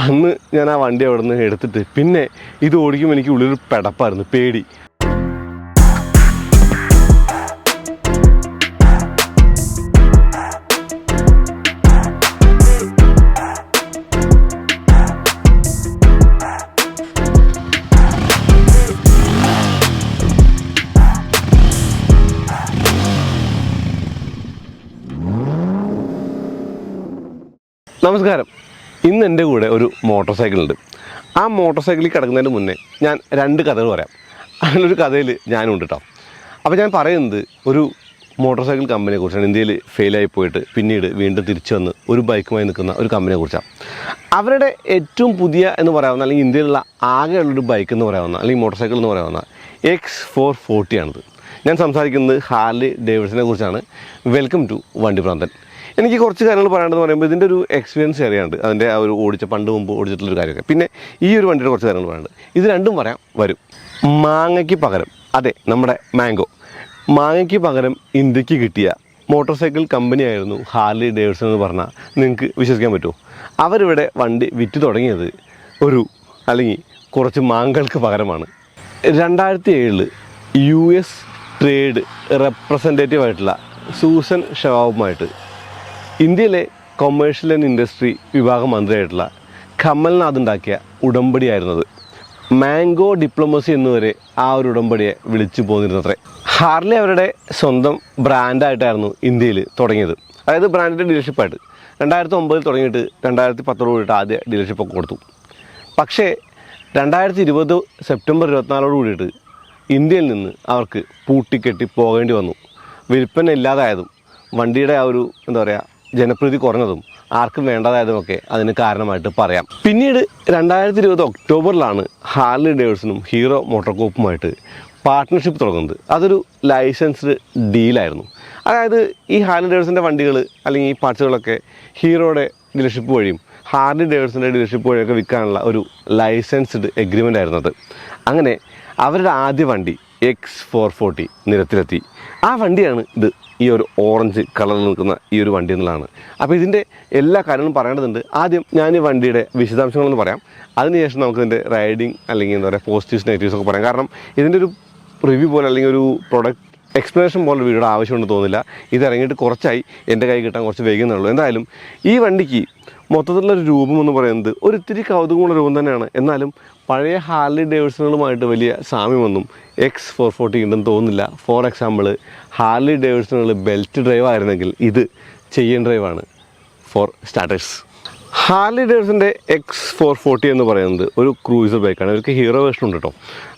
അന്ന് ഞാൻ ആ വണ്ടി അവിടെ നിന്ന് എടുത്തിട്ട് പിന്നെ ഇത് ഓടിക്കുമ്പോൾ എനിക്ക് ഉള്ളിലൊരു പെടപ്പായിരുന്നു, പേടി. നമസ്കാരം. ഇന്ന് എൻ്റെ കൂടെ ഒരു മോട്ടോർ സൈക്കിളുണ്ട്. ആ മോട്ടോർ സൈക്കിളിൽ കിടക്കുന്നതിന് മുന്നേ ഞാൻ 2 കഥകൾ പറയാം. അതിലൊരു കഥയിൽ ഞാനും ഉണ്ട് കേട്ടോ. അപ്പോൾ ഞാൻ പറയുന്നത് ഒരു മോട്ടോർ സൈക്കിൾ കമ്പനിയെക്കുറിച്ചാണ്. ഇന്ത്യയിൽ ഫെയിലായി പോയിട്ട് പിന്നീട് വീണ്ടും തിരിച്ചു വന്ന് ഒരു ബൈക്കുമായി നിൽക്കുന്ന ഒരു കമ്പനിയെക്കുറിച്ചാണ്. അവരുടെ ഏറ്റവും പുതിയ എന്ന് പറയാവുന്ന, അല്ലെങ്കിൽ ഇന്ത്യയിലുള്ള ആകെയുള്ളൊരു ബൈക്ക് എന്ന് പറയാവുന്ന, അല്ലെങ്കിൽ മോട്ടോർ സൈക്കിൾ എന്ന് പറയാവുന്ന X440 ആണിത്. ഞാൻ സംസാരിക്കുന്നത് ഹാർലി ഡേവിഡ്സനെ കുറിച്ചാണ്. വെൽക്കം ടു വണ്ടിഭ്രാന്തൻ. എനിക്ക് കുറച്ച് കാര്യങ്ങൾ പറയാണ്ടെന്ന് പറയുമ്പോൾ ഇതിൻ്റെ ഒരു എക്സ്പീരിയൻസ് അറിയാണ്ട്, അതിൻ്റെ ആ ഒരു പണ്ട് മുമ്പ് ഓടിച്ചിട്ടുള്ളൊരു കാര്യമൊക്കെ, പിന്നെ ഈ ഒരു വണ്ടിയുടെ കുറച്ച് കാര്യങ്ങൾ പറയാനുണ്ട്. ഇത് രണ്ടും വരും. മാങ്ങയ്ക്ക് പകരം, അതെ, നമ്മുടെ മാങ്ങയ്ക്ക് പകരം ഇന്ത്യക്ക് കിട്ടിയ മോട്ടോർ സൈക്കിൾ കമ്പനിയായിരുന്നു ഹാർലി ഡേവിഡ്സൺ എന്ന് പറഞ്ഞാൽ നിങ്ങൾക്ക് വിശ്വസിക്കാൻ പറ്റുമോ? അവരിവിടെ വണ്ടി വിറ്റ് തുടങ്ങിയത് അല്ലെങ്കിൽ കുറച്ച് മാങ്ങകൾക്ക് പകരമാണ്. 2007 US ട്രേഡ് റെപ്രസെൻറ്റേറ്റീവ് ആയിട്ടുള്ള സൂസൻ ഷവാബുമായിട്ട് ഇന്ത്യയിലെ കൊമേഴ്ഷ്യൽ ആൻഡ് ഇൻഡസ്ട്രി വിഭാഗം മന്ത്രിയായിട്ടുള്ള കമൽനാഥ് ഉണ്ടാക്കിയ ഉടമ്പടിയായിരുന്നത്. മാംഗോ ഡിപ്ലോമസി എന്നുവരെ ആ ഒരു ഉടമ്പടിയെ വിളിച്ചു പോന്നിരുന്നത്രേ. ഹാർലി അവരുടെ സ്വന്തം ബ്രാൻഡായിട്ടായിരുന്നു ഇന്ത്യയിൽ തുടങ്ങിയത്. അതായത് ബ്രാൻഡിൻ്റെ ഡീലർഷിപ്പായിട്ട് 2009 തുടങ്ങിയിട്ട് 2010 കൂടിയിട്ട് ആദ്യ ഡീലർഷിപ്പൊക്കെ കൊടുത്തു. പക്ഷേ 2020 സെപ്റ്റംബർ 24 കൂടിയിട്ട് ഇന്ത്യയിൽ നിന്ന് അവർക്ക് പൂട്ടിക്കെട്ടി പോകേണ്ടി വന്നു. വിൽപ്പന ഇല്ലാതായതും വണ്ടിയുടെ ആ ഒരു ജനപ്രീതി കുറഞ്ഞതും ആർക്കും വേണ്ടതായതുമൊക്കെ അതിന് കാരണമായിട്ട് പറയാം. പിന്നീട് 2020 ഒക്ടോബറിലാണ് ഹാർലി ഡേവിഡ്സണും ഹീറോ മോട്ടോർകോപ്പുമായിട്ട് പാർട്ട്ണർഷിപ്പ് തുടങ്ങുന്നത്. അതൊരു ലൈസൻസ്ഡ് ഡീലായിരുന്നു. അതായത് ഈ ഹാർലി ഡേവിഡ്സൻ്റെ വണ്ടികൾ അല്ലെങ്കിൽ ഈ പാർട്സുകളൊക്കെ ഹീറോയുടെ ഡീലർഷിപ്പ് വഴിയും ഹാർലി ഡേവിഡ്സൻ്റെ ഡീലർഷിപ്പ് വഴിയൊക്കെ വിൽക്കാനുള്ള ഒരു ലൈസൻസ്ഡ് എഗ്രിമെൻ്റ് ആയിരുന്നത്. അങ്ങനെ അവരുടെ ആദ്യ വണ്ടി X440 നിരത്തിലെത്തി. ആ വണ്ടിയാണ് ഇത്, ഈ ഒരു ഓറഞ്ച് കളറിൽ നിൽക്കുന്ന ഈ ഒരു വണ്ടി എന്നുള്ളതാണ്. അപ്പോൾ ഇതിൻ്റെ എല്ലാ കാര്യങ്ങളും പറയേണ്ടതുണ്ട്. ആദ്യം ഞാൻ ഈ വണ്ടിയുടെ വിശദാംശങ്ങളൊന്ന് പറയാം. അതിനുശേഷം നമുക്കിതിൻ്റെ റൈഡിങ് അല്ലെങ്കിൽ പോസിറ്റീവ്സ് നെഗറ്റീവ്സ് ഒക്കെ പറയാം. കാരണം ഇതിൻ്റെ ഒരു റിവ്യൂ പോലെ അല്ലെങ്കിൽ ഒരു പ്രൊഡക്റ്റ് എക്സ്പ്ലനേഷൻ പോലെ വീഡിയോയുടെ ആവശ്യമുണ്ടെന്ന് തോന്നില്ല. ഇത് ഇറങ്ങിയിട്ട് കുറച്ചായി, എൻ്റെ കൈ കിട്ടാൻ കുറച്ച് വൈകുന്നുള്ളൂ. എന്തായാലും ഈ വണ്ടിക്ക് മൊത്തത്തിലുള്ളൊരു രൂപം എന്ന് പറയുന്നത് ഒരിത്തിരി കൗതുകമുള്ള രൂപം തന്നെയാണ്. എന്നാലും പഴയ ഹാർലി ഡേവിഡ്സണുകളുമായിട്ട് വലിയ സാമ്യമൊന്നും X440 ഉണ്ടെന്ന് തോന്നുന്നില്ല. ഫോർ എക്സാമ്പിൾ, ഹാർലി ഡേവിഡ്സണുകൾ ബെൽറ്റ് ഡ്രൈവ് ആയിരുന്നെങ്കിൽ ഇത് ചെയിൻ ഡ്രൈവാണ് ഫോർ സ്റ്റാർട്ടേഴ്സ്. ഹാർലി ഡേവിഡ്സൻ്റെ X440 എന്ന് പറയുന്നത് ഒരു ക്രൂയിസർ ബൈക്കാണ്. ഇവർക്ക് ഹീറോ വേർഷൻ ഉണ്ട് കേട്ടോ.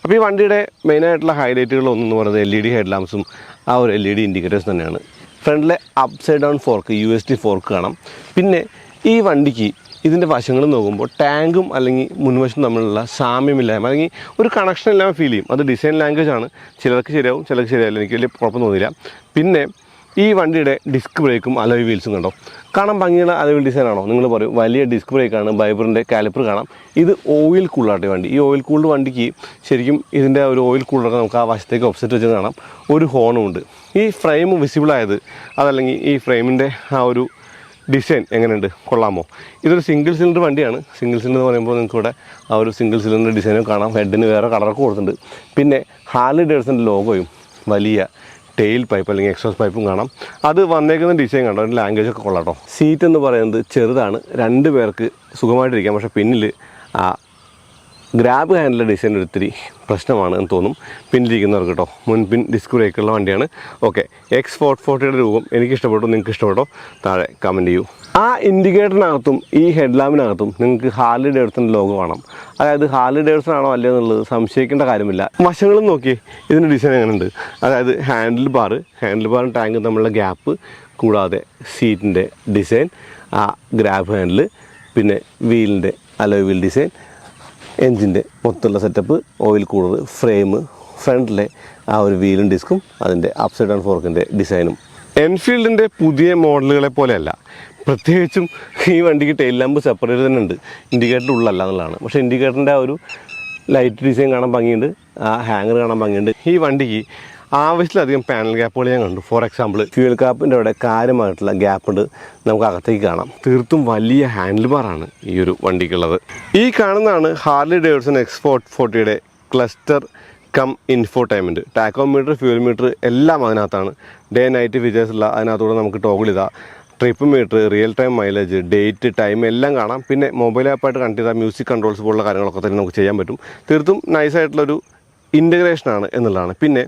അപ്പോൾ ഈ വണ്ടിയുടെ മെയിനായിട്ടുള്ള ഹൈലൈറ്റുകളൊന്നെന്ന് പറയുന്നത് LED ഹെഡ് ലാംപ്സും ആ ഒരു LED ഇൻഡിക്കേറ്റേഴ്സ് തന്നെയാണ്. ഫ്രണ്ടിലെ upside down fork USD fork കാണാം. പിന്നെ ഈ വണ്ടിക്ക് ഇതിൻ്റെ വശങ്ങൾ നോക്കുമ്പോൾ ടാങ്കും അല്ലെങ്കിൽ മുൻവശം തമ്മിലുള്ള സാമ്യമില്ലായ്മ അല്ലെങ്കിൽ ഒരു കണക്ഷൻ ഇല്ലാതെ ഫീൽ ചെയ്യും. അത് ഡിസൈൻ ലാംഗ്വേജ് ആണ്. ചിലർക്ക് ശരിയാവും, ചിലർക്ക് ശരിയാവില്ല. എനിക്ക് വലിയ കുഴപ്പം തോന്നിയില്ല. പിന്നെ ഈ വണ്ടിയുടെ ഡിസ്ക് ബ്രേക്കും അലോയ് വീൽസും കണ്ടോ, കാണാൻ ഭംഗിയുള്ള അലോയ് വീൽ ഡിസൈനാണോ നിങ്ങൾ പറയും. വലിയ ഡിസ്ക് ബ്രേക്കാണ്, ബൈബറിൻ്റെ കാലിപ്പർ കാണാം. ഇത് ഓയിൽ കൂളാട്ടെ വണ്ടി. ഈ ഓയിൽ കൂൾഡ് വണ്ടിക്ക് ശരിക്കും ഇതിൻ്റെ ഒരു ഓയിൽ കൂളറൊക്കെ നമുക്ക് ആ വശത്തേക്ക് ഓപ്സെറ്റ് വെച്ച് കാണാം. ഒരു ഹോണും ഉണ്ട്. ഈ ഫ്രെയിം വിസിബിൾ ആയത് അതല്ലെങ്കിൽ ഈ ഫ്രെയിമിൻ്റെ ആ ഒരു ഡിസൈൻ എങ്ങനെയുണ്ട്, കൊള്ളാമോ? ഇതൊരു സിംഗിൾ സിലിണ്ടർ വണ്ടിയാണ്. സിംഗിൾ സിലിണ്ടർ എന്ന് പറയുമ്പോൾ നിങ്ങൾക്ക് ഇവിടെ ആ ഒരു സിംഗിൾ സിലിണ്ടർ ഡിസൈനും കാണാം. ഹെഡിന് വേറെ കളറൊക്കെ കൊടുത്തിട്ടുണ്ട്. പിന്നെ ഹാർലി ഡേവിഡ്സൻ്റെ ലോഗോയും വലിയ ടെയിൽ പൈപ്പ് അല്ലെങ്കിൽ എക്സോസ് പൈപ്പും കാണാം. അത് വന്നേക്കുന്ന ഡിസൈൻ കണ്ടോ, അതിൻ്റെ ലാംഗ്വേജൊക്കെ കൊള്ളാട്ടോ. സീറ്റ് എന്ന് പറയുന്നത് ചെറുതാണ്, 2 പേർക്ക് സുഖമായിട്ടിരിക്കാം. പക്ഷേ പിന്നിൽ ആ ഗ്രാബ് ഹാൻഡിലെ ഡിസൈൻ ഒത്തിരി പ്രശ്നമാണ് എന്ന് തോന്നും പിന്നിലിരിക്കുന്നവർക്ക് കേട്ടോ. മുൻപിൻ ഡിസ്ക് ബ്രേക്കുള്ള വണ്ടിയാണ്. ഓക്കെ, X440യുടെ രൂപം എനിക്ക് ഇഷ്ടപ്പെട്ടു, നിങ്ങൾക്ക് ഇഷ്ടപ്പെട്ടോ? താഴെ കമൻറ്റ് ചെയ്യൂ. ആ ഇൻഡിക്കേറ്ററിനകത്തും ഈ ഹെഡ് ലാമ്പിനകത്തും നിങ്ങൾക്ക് ഹാർലി ഡേവിഡ്സൻ്റെ ലോഗോ കാണാം. അതായത് ഹാർലി ഡേവിഡ്സൺ ആണോ അല്ലയോ എന്നുള്ളത് സംശയിക്കേണ്ട കാര്യമില്ല. വശങ്ങളും നോക്കി ഇതിൻ്റെ ഡിസൈൻ എങ്ങനെയുണ്ട്. അതായത് ഹാൻഡിൽ ബാറും ടാങ്കും തമ്മിലുള്ള ഗ്യാപ്പ്, കൂടാതെ സീറ്റിൻ്റെ ഡിസൈൻ, ആ ഗ്രാബ് ഹാൻഡിൽ, പിന്നെ വീലിൻ്റെ അലോയ് വീൽ ഡിസൈൻ, എൻജിൻ്റെ മൊത്തമുള്ള സെറ്റപ്പ്, ഓയിൽ കൂളർ, ഫ്രെയിം, ഫ്രണ്ടിലെ ആ ഒരു വീലും ഡിസ്കും അതിൻ്റെ അപ്സൈഡ് ഡൗൺ ഫോർക്കിൻ്റെ ഡിസൈനും. എൻഫീൽഡിൻ്റെ പുതിയ മോഡലുകളെ പോലെയല്ല. പ്രത്യേകിച്ചും ഈ വണ്ടിക്ക് ടെയിൽ ലാമ്പ് സെപ്പറേറ്റ് തന്നെ ഉണ്ട്, ഇൻഡിക്കേറ്റർ ഉള്ളല്ല എന്നുള്ളതാണ്. പക്ഷേ ഇൻഡിക്കേറ്ററിൻ്റെ ആ ഒരു ലൈറ്റ് ഡിസൈൻ കാണാൻ ഭംഗിയുണ്ട്, ആ ഹാങ്ങർ കാണാൻ ഭംഗിയുണ്ട്. ഈ വണ്ടിക്ക് ആവശ്യത്തിലധികം പാനൽ ഗ്യാപ്പുകൾ ഞാൻ കണ്ടു. ഫോർ എക്സാമ്പിൾ ഫ്യൂൽ ക്യാപ്പിൻ്റെ അവിടെ കാര്യമായിട്ടുള്ള ഗ്യാപ്പുണ്ട്, നമുക്ക് അകത്തേക്ക് കാണാം. തീർത്തും വലിയ ഹാൻഡിൽ ബാറാണ് ഈ ഒരു വണ്ടിക്കുള്ളത്. ഈ കാണുന്നതാണ് Harley Davidson X440 cluster cum infotainment. Tachometer, fuel meter എല്ലാം അതിനകത്താണ്. ഡേ നൈറ്റ് ഫീച്ചേഴ്സ് ഉള്ള അതിനകത്തൂടെ നമുക്ക് ടോഗിൾ ചെയ്താൽ trip metre, real time mileage, date, time എല്ലാം കാണാം. പിന്നെ മൊബൈൽ ആപ്പായിട്ട് കണക്ട് ചെയ്താൽ മ്യൂസിക് കൺട്രോൾസ് പോലുള്ള കാര്യങ്ങളൊക്കെ തന്നെ നമുക്ക് ചെയ്യാൻ പറ്റും. തീർത്തും നൈസായിട്ടുള്ളൊരു ഇൻ്റഗ്രേഷനാണ് എന്നുള്ളതാണ്. പിന്നെ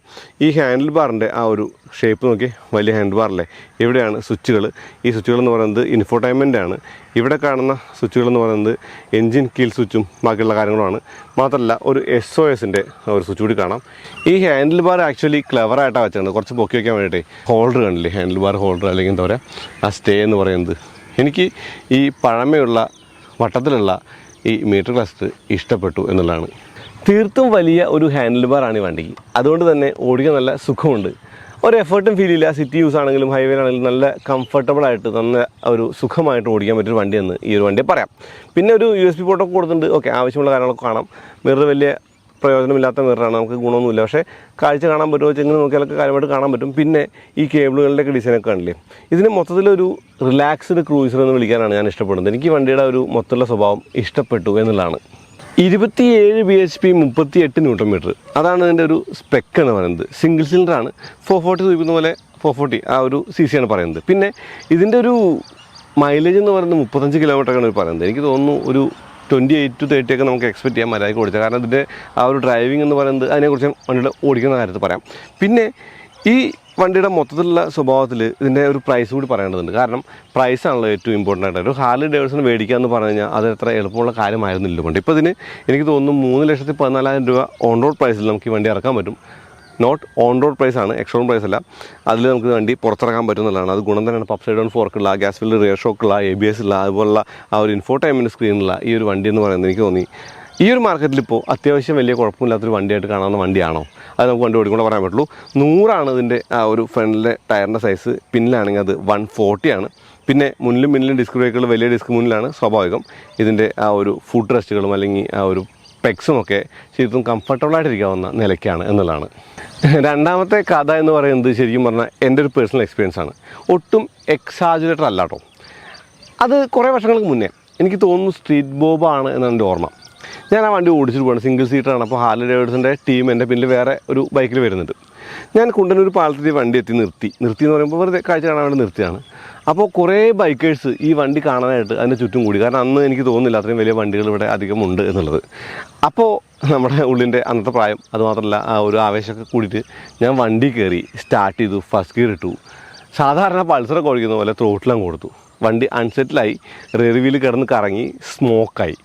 ഈ ഹാൻഡിൽ ബാറിൻ്റെ ആ ഒരു ഷേപ്പ് നോക്കി, വലിയ ഹാൻഡിൽ ബാറല്ലേ, ഇവിടെയാണ് സ്വിച്ചുകൾ. ഈ സ്വിച്ചുകൾ എന്ന് പറയുന്നത് ഇൻഫോടൈൻമെൻ്റ് ആണ്. ഇവിടെ കാണുന്ന സ്വിച്ചുകൾ എന്ന് പറയുന്നത് എൻജിൻ കീൽ സ്വിച്ചും ബാക്കിയുള്ള കാര്യങ്ങളുമാണ്. മാത്രമല്ല ഒരു SOSൻ്റെ ഒരു സ്വിച്ച് കൂടി കാണാം. ഈ ഹാൻഡിൽ ബാർ ആക്ച്വലി ക്ലെവറായിട്ടാണ് വെച്ചിട്ടുണ്ട്, കുറച്ച് പൊക്കി വയ്ക്കാൻ വേണ്ടിയിട്ട്. ഹോൾഡർ കണ്ടില്ലേ, ഹാൻഡിൽ ബാർ ഹോൾഡർ, അല്ലെങ്കിൽ എന്താ പറയുക, ആ സ്റ്റേ എന്ന് പറയുന്നത്. എനിക്ക് ഈ പഴമയുള്ള വട്ടത്തിലുള്ള ഈ മീറ്റർ ക്ലസ്റ്റർ ഇഷ്ടപ്പെട്ടു എന്നുള്ളതാണ്. തീർത്തും വലിയ ഒരു ഹാൻഡിൽ ബാറാണ് ഈ വണ്ടിക്ക്. അതുകൊണ്ട് തന്നെ ഓടിക്കാൻ നല്ല സുഖമുണ്ട്, ഒരു എഫേർട്ടും ഫീൽ ചെയ്യില്ല. സിറ്റി യൂസ് ആണെങ്കിലും ഹൈവേയിലാണെങ്കിലും നല്ല കംഫർട്ടബിളായിട്ട് നല്ല ഒരു സുഖമായിട്ട് ഓടിക്കാൻ പറ്റിയൊരു വണ്ടിയെന്ന് ഈ ഒരു വണ്ടിയെ പറയാം. പിന്നെ ഒരു USB പോർട്ടൊക്കെ കൊടുത്തിട്ടുണ്ട്. ഓക്കെ, ആവശ്യമുള്ള കാര്യങ്ങളൊക്കെ കാണാം. മിറർ വലിയ പ്രയോജനമില്ലാത്ത മിററാണ്, നമുക്ക് ഗുണമൊന്നുമില്ല. പക്ഷേ കാഴ്ച കാണാൻ പറ്റുമോ വെച്ചെങ്ങനെ നോക്കിയാലൊക്കെ കാര്യമായിട്ട് കാണാൻ പറ്റും. പിന്നെ ഈ കേബിളുകളുടെയൊക്കെ ഡിസൈനൊക്കെ കാണില്ലേ, ഇതിന് മൊത്തത്തിലൊരു റിലാക്സ്ഡ് ക്രൂസർ എന്ന് വിളിക്കാനാണ് ഞാൻ ഇഷ്ടപ്പെടുന്നത്. എനിക്ക് ഈ വണ്ടിയുടെ ഒരു മൊത്തമുള്ള സ്വഭാവം ഇഷ്ടപ്പെട്ടു എന്നുള്ളതാണ്. 27 bhp 38 Nm, അതാണ് ഇതിൻ്റെ ഒരു സ്പെക്ക് എന്ന് പറയുന്നത്. സിംഗിൾ സിലിണ്ടറാണ്. 440 സൂചിപ്പിക്കുന്ന പോലെ 440 ആ ഒരു CC ആണ് പറയുന്നത്. പിന്നെ ഇതിൻ്റെ ഒരു മൈലേജ് എന്ന് പറയുന്നത് 35 കിലോമീറ്ററാണ് പറയുന്നത്. എനിക്ക് തോന്നുന്നു ഒരു 28 to 30 ഒക്കെ നമുക്ക് എക്സ്പെക്ട് ചെയ്യാൻ മര്യാദയ്ക്ക് ഓടിച്ചാൽ. കാരണം ഇതിൻ്റെ ആ ഒരു ഡ്രൈവിംഗ് എന്ന് പറയുന്നത് അതിനെക്കുറിച്ച് വണ്ടിയുടെ ഓടിക്കുന്ന കാര്യത്തിൽ പറയാം. പിന്നെ ഈ വണ്ടിയുടെ മൊത്തത്തിലുള്ള സ്വഭാവത്തിൽ ഇതിൻ്റെ ഒരു പ്രൈസ് കൂടി പറയേണ്ടതുണ്ട്. കാരണം പ്രൈസാണല്ലോ ഏറ്റവും ഇമ്പോർട്ടൻ്റ് ആയിട്ട്. ഒരു ഹാർലി ഡേവിഡ്സൺ മേടിക്കുക എന്ന് പറഞ്ഞു കഴിഞ്ഞാൽ അത് എത്ര എളുപ്പമുള്ള കാര്യമായിരുന്നില്ല വണ്ടി. ഇപ്പോൾ ഇതിന് എനിക്ക് തോന്നുന്നു 3,14,000 രൂപ ഓൺ റോഡ് പ്രൈസിൽ നമുക്ക് ഈ വണ്ടി ഇറക്കാൻ പറ്റും. നോട്ട് ഓൺ റോഡ് പ്രൈസാണ്, എക്സ്ട്രോൺ പ്രൈസ് അല്ല. അതിൽ നമുക്ക് വണ്ടി പുറത്തിറക്കാൻ പറ്റുന്നതാണ്. അത് ഗുണം തന്നെയാണ്. പപ്പ് സൈഡ് ഓൺ ഫോർക്കുള്ള, ഗ്യാസ് ഫില്ല്, റിയർ ഷോക്കുള്ള, ABS ഉള്ള, അതുപോലുള്ള ആ ഒരു ഇൻഫോടൈൻമെൻറ്റ് സ്ക്രീനുള്ള ഈ ഒരു വണ്ടി എന്ന് പറയുന്നത് എനിക്ക് തോന്നി ഈ ഒരു മാർക്കറ്റിൽ ഇപ്പോൾ അത്യാവശ്യം വലിയ കുഴപ്പമില്ലാത്തൊരു വണ്ടിയായിട്ട് കാണാവുന്ന വണ്ടിയാണോ? അത് നമുക്ക് വണ്ടി ഓടിക്കൊണ്ട് പറയാൻ പറ്റുള്ളൂ. 100 ഇതിൻ്റെ ആ ഒരു ഫ്രണ്ടിലെ ടയറിൻ്റെ സൈസ്. പിന്നിലാണെങ്കിൽ അത് 140 ആണ്. പിന്നെ മുന്നിലും ഡിസ്ക് ബ്രേക്കുകൾ വലിയ ഡിസ്ക് മുന്നിലാണ്, സ്വാഭാവികം. ഇതിൻ്റെ ആ ഒരു ഫുഡ് റെസ്റ്റുകളും അല്ലെങ്കിൽ ആ ഒരു പെക്സും ഒക്കെ ശരിക്കും കംഫർട്ടബിളായിട്ടിരിക്കാവുന്ന നിലയ്ക്കാണ് എന്നുള്ളതാണ്. രണ്ടാമത്തെ കഥ എന്ന് പറയുന്നത് ശരിക്കും പറഞ്ഞാൽ എൻ്റെ ഒരു പേഴ്സണൽ എക്സ്പീരിയൻസ് ആണ്. ഒട്ടും എക്സാജുറേറ്റർ അല്ല കേട്ടോ. അത് കുറേ വർഷങ്ങൾക്ക് മുന്നേ എനിക്ക് തോന്നുന്നു സ്ട്രീറ്റ് ബോബാണ് എന്നാണ് എൻ്റെ ഓർമ്മ. ഞാൻ ആ വണ്ടി ഓടിച്ചിട്ട് പോകണം, സിംഗിൾ സീറ്ററാണ്. അപ്പോൾ ഹാർലി ഡേവിഡ്സൻ്റെ ടീം എൻ്റെ പിന്നിൽ വേറെ ഒരു ബൈക്കിൽ വരുന്നുണ്ട്. ഞാൻ കുണ്ടന്നൂർ പാലത്തിൽ വണ്ടി നിർത്തി എന്ന് പറയുമ്പോൾ വെറുതെ കാഴ്ച കാണാൻ വേണ്ടി നിർത്തിയാണ്. അപ്പോൾ കുറേ ബൈക്കേഴ്സ് ഈ വണ്ടി കാണാനായിട്ട് അതിൻ്റെ ചുറ്റും കൂടി. കാരണം അന്ന് എനിക്ക് തോന്നുന്നില്ല അത്രയും വലിയ വണ്ടികൾ ഇവിടെ അധികമുണ്ട് എന്നുള്ളത്. അപ്പോൾ നമ്മുടെ ഉള്ളിൻ്റെ അന്നത്തെ പ്രായം, അതുമാത്രമല്ല ആ ഒരു ആവേശമൊക്കെ കൂടിയിട്ട് ഞാൻ വണ്ടി കയറി സ്റ്റാർട്ട് ചെയ്തു, ഫസ്റ്റ് ഗിയർ ഇട്ടു. സാധാരണ പൾസറൊക്കെ ഓടിക്കുന്ന പോലെ ത്രോട്ടിലും കൊടുത്തു. വണ്ടി അൺസെറ്റിലായി, റിയർ വീല് കിടന്ന് കറങ്ങി, സ്മോക്കായി.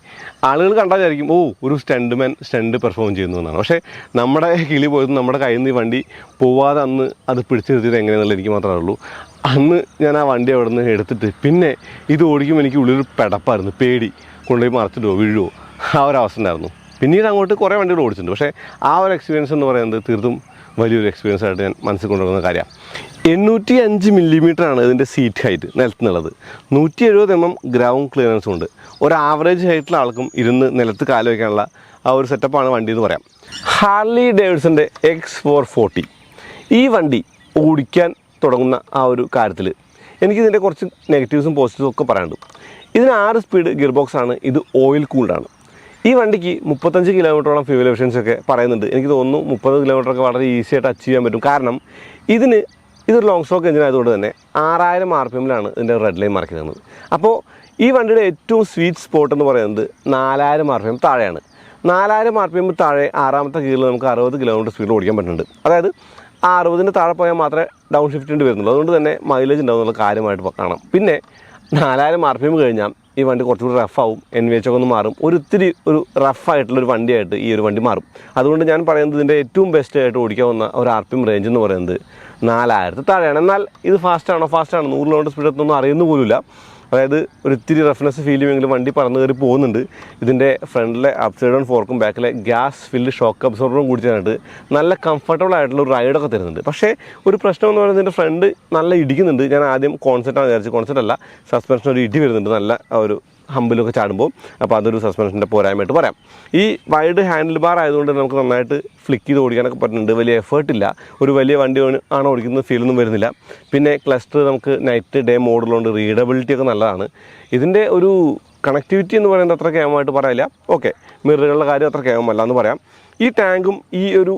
ആളുകൾ കണ്ടാൽ വിചാരിക്കും ഒരു സ്റ്റണ്ട് പെർഫോം ചെയ്യുന്നു എന്നാണ്. പക്ഷേ നമ്മുടെ കിളി പോയത് നമ്മുടെ കയ്യിൽ നിന്ന് ഈ വണ്ടി പോവാതെ അന്ന് അത് പിടിച്ചു നിർത്തിയത് എങ്ങനെയാണെന്നുള്ളത് എനിക്ക് മാത്രമേ ഉള്ളൂ. അന്ന് ഞാൻ ആ വണ്ടി അവിടെ നിന്ന് എടുത്തിട്ട് പിന്നെ ഇത് ഓടിക്കുമ്പോൾ എനിക്ക് ഉള്ളിലൊരു പെടപ്പായിരുന്നു, പേടി, കൊണ്ടുപോയി മറച്ചിട്ടോ വീഴുമോ, ആ ഒരു അവസ്ഥ ഉണ്ടായിരുന്നു. പിന്നീട് അങ്ങോട്ട് കുറേ വണ്ടികൾ ഓടിച്ചിട്ടുണ്ട്. പക്ഷേ ആ ഒരു എക്സ്പീരിയൻസ് എന്ന് പറയുന്നത് തീർത്തും വലിയൊരു എക്സ്പീരിയൻസ് ആയിട്ട് ഞാൻ മനസ്സിൽ കൊണ്ടുവരുന്ന കാര്യമാണ്. 805 മില്ലിമീറ്ററാണ് ഇതിൻ്റെ സീറ്റ് ഹൈറ്റ് നിലത്തുനിന്നുള്ളത്. 170 mm ഗ്രൗണ്ട് ക്ലിയറൻസും ഉണ്ട്. ഒരു ആവറേജ് ഹൈറ്റിലുള്ള ആൾക്കും ഇരുന്ന് നിലത്ത് കാല് വയ്ക്കാനുള്ള ആ ഒരു സെറ്റപ്പാണ് വണ്ടി എന്ന് പറയാം. ഹാർലി ഡേവിഡ്സൻ്റെ X440 ഈ വണ്ടി ഓടിക്കാൻ തുടങ്ങുന്ന ആ ഒരു കാര്യത്തിൽ എനിക്കിതിൻ്റെ കുറച്ച് നെഗറ്റീവ്സും പോസിറ്റീവ്സും ഒക്കെ പറയാനുണ്ട്. ഇതിന് 6 സ്പീഡ് ഗിയർ ബോക്സാണ്. ഇത് ഓയിൽ കൂൾഡാണ്. ഈ വണ്ടിക്ക് 35 കിലോമീറ്ററോളം ഫ്യൂവൽ എഫിഷ്യൻസി ഒക്കെ പറയുന്നുണ്ട്. എനിക്ക് തോന്നുന്നു 30 കിലോമീറ്ററൊക്കെ വളരെ ഈസി ആയിട്ട് അച്ചീവ് ചെയ്യാൻ പറ്റും. കാരണം ഇതൊരു ലോങ് സ്റ്റോക്ക് എഞ്ചിൻ ആയതുകൊണ്ട് തന്നെ 6000 RPM-ലാണ് ഇതിൻ്റെ റെഡ് ലൈൻ മാർക്ക് ചെയ്യുന്നത്. അപ്പോൾ ഈ വണ്ടിയുടെ ഏറ്റവും സ്വീറ്റ് സ്പോട്ട് എന്ന് പറയുന്നത് 4000 RPM താഴെയാണ്. 4000 RPM താഴെ 6ാമത്തെ ഗിയറിൽ നമുക്ക് 60 കിലോമീറ്റർ സ്പീഡിൽ ഓടിക്കാൻ പറ്റുന്നുണ്ട്. അതായത് 60-ന് താഴെ പോയാൽ മാത്രമേ ഡൗൺ ഷിഫ്റ്റ് വരുന്നുള്ളൂ. അതുകൊണ്ട് തന്നെ മൈലേജ് ഉണ്ടാവുന്നുള്ള കാര്യമായിട്ട് കാണാം. പിന്നെ 4000 RPM കഴിഞ്ഞാൽ ഈ വണ്ടി കുറച്ചുകൂടി റഫാവും, NVH ഒക്കെ ഒന്ന് മാറും. ഇത്തിരി റഫായിട്ടുള്ളൊരു വണ്ടിയായിട്ട് ഈ ഒരു വണ്ടി മാറും. അതുകൊണ്ട് ഞാൻ പറയുന്നത് ഇതിൻ്റെ ഏറ്റവും ബെസ്റ്റ് ആയിട്ട് ഓടിക്കാവുന്ന ഒരു RPM റേഞ്ച് എന്ന് പറയുന്നത് 4000 താഴെയാണ്. എന്നാൽ ഇത് ഫാസ്റ്റാണ് 100 കിലോമീറ്റർ സ്പീഡ് എത്തുന്നൊന്നും അറിയുന്ന പോലുമില്ല. അതായത് ഇത്തിരി റഫ്നെസ് ഫീൽ ചെയ്യുമെങ്കിലും വണ്ടി പറന്ന് കയറി പോകുന്നുണ്ട്. ഇതിൻ്റെ ഫ്രണ്ടിലെ അപ്സൈഡ് ഡൗൺ ഫോർക്കും ബാക്കിലെ ഗ്യാസ് ഫില്ല് ഷോക്ക് അബ്സോർബറും കൂടി ചേർന്നിട്ട് നല്ല കംഫർട്ടബിൾ ആയിട്ടുള്ള ഒരു റൈഡൊക്കെ തരുന്നുണ്ട്. പക്ഷേ ഒരു പ്രശ്നം എന്ന് പറയുന്നത് ഇതിൻ്റെ ഫ്രണ്ട് നല്ല ഇടിക്കുന്നുണ്ട്. ഞാൻ ആദ്യം കോൺസെപ്റ്റാണ് വിചാരിച്ചത്. കോൺസെപ്റ്റ് അല്ല, സസ്പെൻഷൻ ഒരു ഇടി വരുന്നുണ്ട്. നല്ല ഒരു ഹമ്പിലൊക്കെ ചാടുമ്പോൾ. അപ്പോൾ അതൊരു സസ്പെൻഷൻ്റെ പോരായ്മയായിട്ട് പറയാം. ഈ വൈഡ് ഹാൻഡിൽ ബാർ ആയതുകൊണ്ട് നമുക്ക് നന്നായിട്ട് ഫ്ലിക്ക് ചെയ്ത് ഓടിക്കാനൊക്കെ പറ്റുന്നുണ്ട്. വലിയ എഫേർട്ടില്ല. ഒരു വലിയ വണ്ടി ആണ് ഓടിക്കുന്നത് ഫീലൊന്നും വരുന്നില്ല. പിന്നെ ക്ലസ്റ്റർ നമുക്ക് നൈറ്റ് ഡേ മോഡുള്ളതുകൊണ്ട് റീഡബിലിറ്റി ഒക്കെ നല്ലതാണ്. ഇതിൻ്റെ ഒരു കണക്ടിവിറ്റി എന്ന് പറയുന്നത് അത്ര കേമമായിട്ട് പറയില്ല. ഓക്കെ, മിററുകളുടെ കാര്യം അത്ര കേമല്ല എന്ന് പറയാം. ഈ ടാങ്കും ഈ ഒരു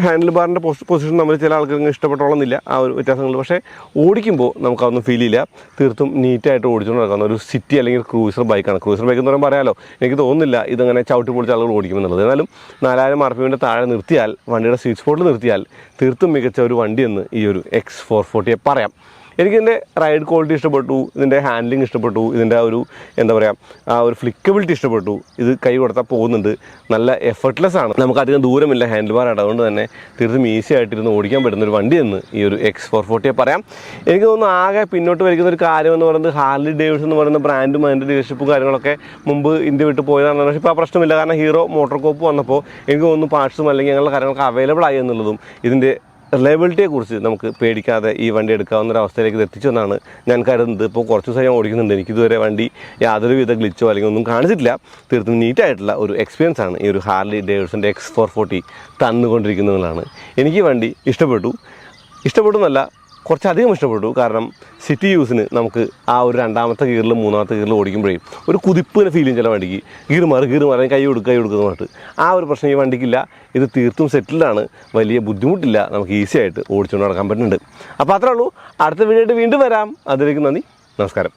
ഹാൻഡിൽ ബാറിൻ്റെ പൊസിഷൻ നമ്മൾ ചില ആൾക്കാർക്ക് ഇഷ്ടപ്പെട്ടോളന്നില്ല, ആ ഒരു വ്യത്യാസങ്ങൾ. പക്ഷേ ഓടിക്കുമ്പോൾ നമുക്കതൊന്നും ഫീൽ ചെയ്യില്ല. തീർത്തും നീറ്റായിട്ട് ഓടിച്ചുകൊണ്ട് നടക്കുന്ന ഒരു സിറ്റി അല്ലെങ്കിൽ ക്രൂസർ ബൈക്കാണ്. ക്രൂസർ ബൈക്ക് എന്ന് പറയുമ്പോൾ പറയാമല്ലോ, എനിക്ക് തോന്നുന്നില്ല ഇതങ്ങനെ ചവിട്ടി പൊളിച്ച ആളുകൾ ഓടിക്കുമെന്നുള്ളത്. എന്നാലും 4000 RPM താഴെ നിർത്തിയാൽ, വണ്ടിയുടെ സ്വീറ്റ് സ്പോട്ടിൽ നിർത്തിയാൽ തീർത്തും മികച്ച ഒരു വണ്ടിയെന്ന് ഈ ഒരു X440 പറയാം. എനിക്കിതിൻ്റെ റൈഡ് ക്വാളിറ്റി ഇഷ്ടപ്പെട്ടു, ഇതിൻ്റെ ഹാൻഡ്ലിങ് ഇഷ്ടപ്പെട്ടു, ഇതിൻ്റെ ഒരു എന്താ പറയുക, ആ ഒരു ഫ്ലിക്കബിലിറ്റി ഇഷ്ടപ്പെട്ടു. ഇത് കൈ കൊടുത്താൽ പോകുന്നുണ്ട്, നല്ല എഫർട്ട്ലെസ് ആണ്, നമുക്കധികം ദൂരമില്ല ഹാൻഡിൽ ബാറായിട്ട്. അതുകൊണ്ട് തന്നെ തീർത്തും ഈസി ആയിട്ടിരുന്ന് ഓടിക്കാൻ പറ്റുന്ന ഒരു വണ്ടിയെന്ന് ഈ ഒരു X440 പറയാം. എനിക്ക് തോന്നുന്നു ആകെ പിന്നോട്ട് വലിക്കുന്ന ഒരു കാര്യം എന്ന് പറയുന്നത് ഹാർലി ഡേവിഡ്സൺ എന്ന് പറയുന്ന ബ്രാൻഡും അതിൻ്റെ ഡീലർഷിപ്പും കാര്യങ്ങളൊക്കെ മുമ്പ് ഇന്ത്യ വിട്ട് പോയതാണ്. പക്ഷേ ഇപ്പോൾ ആ പ്രശ്നമില്ല. കാരണം ഹീറോ മോട്ടോർ കോപ്പ് വന്നപ്പോൾ എനിക്ക് തോന്നുന്നു പാർട്സും അല്ലെങ്കിൽ അങ്ങനെയുള്ള കാര്യങ്ങളൊക്കെ അവൈലബിൾ ആയി എന്നുള്ളതും ഇതിൻ്റെ റിലയബിലിറ്റിയെക്കുറിച്ച് നമുക്ക് പേടിക്കാതെ ഈ വണ്ടി എടുക്കാവുന്നൊരവസ്ഥയിലേക്ക് ഇത് എത്തിച്ചെന്നാണ് ഞാൻ കരുതുന്നത്. ഇപ്പോൾ കുറച്ച് ദിവസം ഞാൻ ഓടിക്കുന്നുണ്ട്. എനിക്കിതുവരെ വണ്ടി യാതൊരുവിധ ഗ്ലിച്ചോ അല്ലെങ്കിൽ ഒന്നും കാണിച്ചിട്ടില്ല. തീർത്തും നീറ്റായിട്ടുള്ള ഒരു എക്സ്പീരിയൻസ് ആണ് ഈ ഒരു ഹാർലി ഡേവിഡ്സൻ്റെ X440 തന്നുകൊണ്ടിരിക്കുന്നതാണ്. എനിക്ക് ഈ വണ്ടി ഇഷ്ടപ്പെട്ടു എന്നല്ല, കുറച്ചധികം ഇഷ്ടപ്പെട്ടു. കാരണം സിറ്റി യൂസിന് നമുക്ക് ആ ഒരു 2ാമത്തെ ഗിയറിലും 3ാമത്തെ ഗിയറിലും ഓടിക്കുമ്പോഴേ ഒരു കുതിപ്പിന് ഫീലിംഗ് ചില വണ്ടിക്ക് ഗിയർ മാറി കൈ കൊടുക്കുന്ന പറഞ്ഞിട്ട് ആ ഒരു പ്രശ്നം ഈ വണ്ടിക്കില്ല. ഇത് തീർത്തും സെറ്റിൽഡാണ്, വലിയ ബുദ്ധിമുട്ടില്ല, നമുക്ക് ഈസി ആയിട്ട് ഓടിച്ചുകൊണ്ട് നടക്കാൻ പറ്റുന്നുണ്ട്. അപ്പോൾ അത്രേ ഉള്ളൂ. അടുത്ത വീഡിയോ ആയിട്ട് വീണ്ടും വരാം. അതിലേക്ക് നന്ദി, നമസ്കാരം.